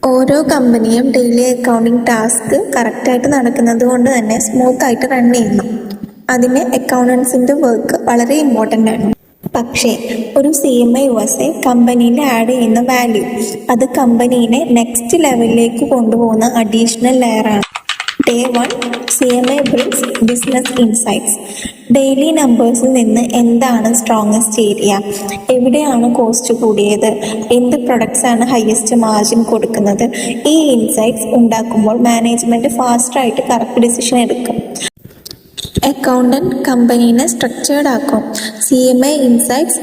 ഓരോ കമ്പനിയും daily accounting task കറക്റ്റായിട്ട് നടക്കുന്നത് കൊണ്ട് തന്നെ സ്മൂത്തായിട്ട് റൺ ചെയ്യുന്നു. അതിന് അക്കൗണ്ടൻസിൻ്റെ വർക്ക് വളരെ ഇമ്പോർട്ടൻ്റ് ആണ്. പക്ഷേ ഒരു CMA USA കമ്പനിയിൽ ആഡ് ചെയ്യുന്ന വാല്യൂ അത് കമ്പനീനെ നെക്സ്റ്റ് ലെവലിലേക്ക് കൊണ്ടുപോകുന്ന അഡീഷണൽ ലെയറാണ്. Day 1 CMA brings business insights. Daily നമ്പേഴ്സിൽ നിന്ന് എന്താണ് സ്ട്രോങ്ങസ്റ്റ് ഏരിയ, എവിടെയാണ് കോസ്റ്റ് കൂടിയത്, എന്ത് പ്രൊഡക്ട്സ് ആണ് ഹയസ്റ്റ് മാർജിൻ കൊടുക്കുന്നത്. ഈ ഇൻസൈറ്റ്സ് ഉണ്ടാക്കുമ്പോൾ മാനേജ്മെൻറ്റ് ഫാസ്റ്റായിട്ട് കറക്റ്റ് ഡിസിഷൻ എടുക്കും. അക്കൗണ്ടൻറ്റ് കമ്പനീനെ സ്ട്രക്ചേർഡ് ആക്കും. CMA ഇൻസൈറ്റ്സ്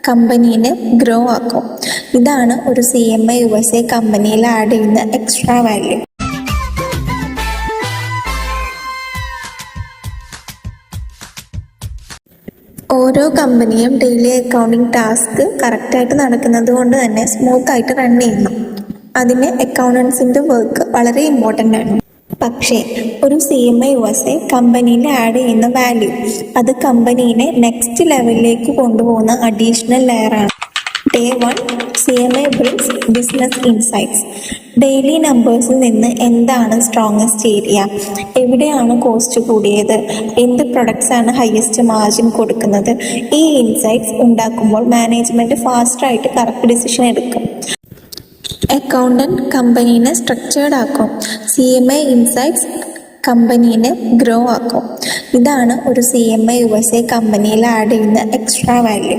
കമ്പനീനെ ഗ്രോ ആക്കും. ഇതാണ് ഒരു CMA USA കമ്പനിയിൽ ആഡ് ചെയ്യുന്ന എക്സ്ട്രാ വാല്യൂ. ഓരോ കമ്പനിയും ഡെയിലി അക്കൗണ്ടിങ് ടാസ്ക് കറക്റ്റായിട്ട് നടക്കുന്നത് കൊണ്ട് തന്നെ സ്മൂത്തായിട്ട് റൺ ചെയ്യുന്നു. അതിന് അക്കൗണ്ടൻസിൻ്റെ വർക്ക് വളരെ ഇമ്പോർട്ടൻ്റ് ആണ്. പക്ഷേ ഒരു CMA USA കമ്പനിയിൽ ആഡ് ചെയ്യുന്ന വാല്യൂ അത് കമ്പനീനെ നെക്സ്റ്റ് ലെവലിലേക്ക് കൊണ്ടുപോകുന്ന അഡീഷണൽ ലെയറാണ്. Day 1 CMA brings business insights. Daily നമ്പേഴ്സിൽ നിന്ന് എന്താണ് സ്ട്രോങ്ങസ്റ്റ് ഏരിയ, എവിടെയാണ് കോസ്റ്റ് കൂടിയത്, എന്ത് പ്രൊഡക്ട്സ് ആണ് ഹയസ്റ്റ് മാർജിൻ കൊടുക്കുന്നത്. ഈ ഇൻസൈറ്റ്സ് ഉണ്ടാക്കുമ്പോൾ മാനേജ്മെൻറ്റ് ഫാസ്റ്റായിട്ട് കറക്റ്റ് ഡിസിഷൻ എടുക്കും. അക്കൗണ്ടൻറ്റ് കമ്പനീനെ സ്ട്രക്ചേർഡ് ആക്കും. CMA ഇൻസൈറ്റ്സ് കമ്പനീനെ ഗ്രോ ആക്കും. ഇതാണ് ഒരു CMA USA കമ്പനിയിൽ ആഡ് ചെയ്യുന്ന എക്സ്ട്രാ വാല്യൂ.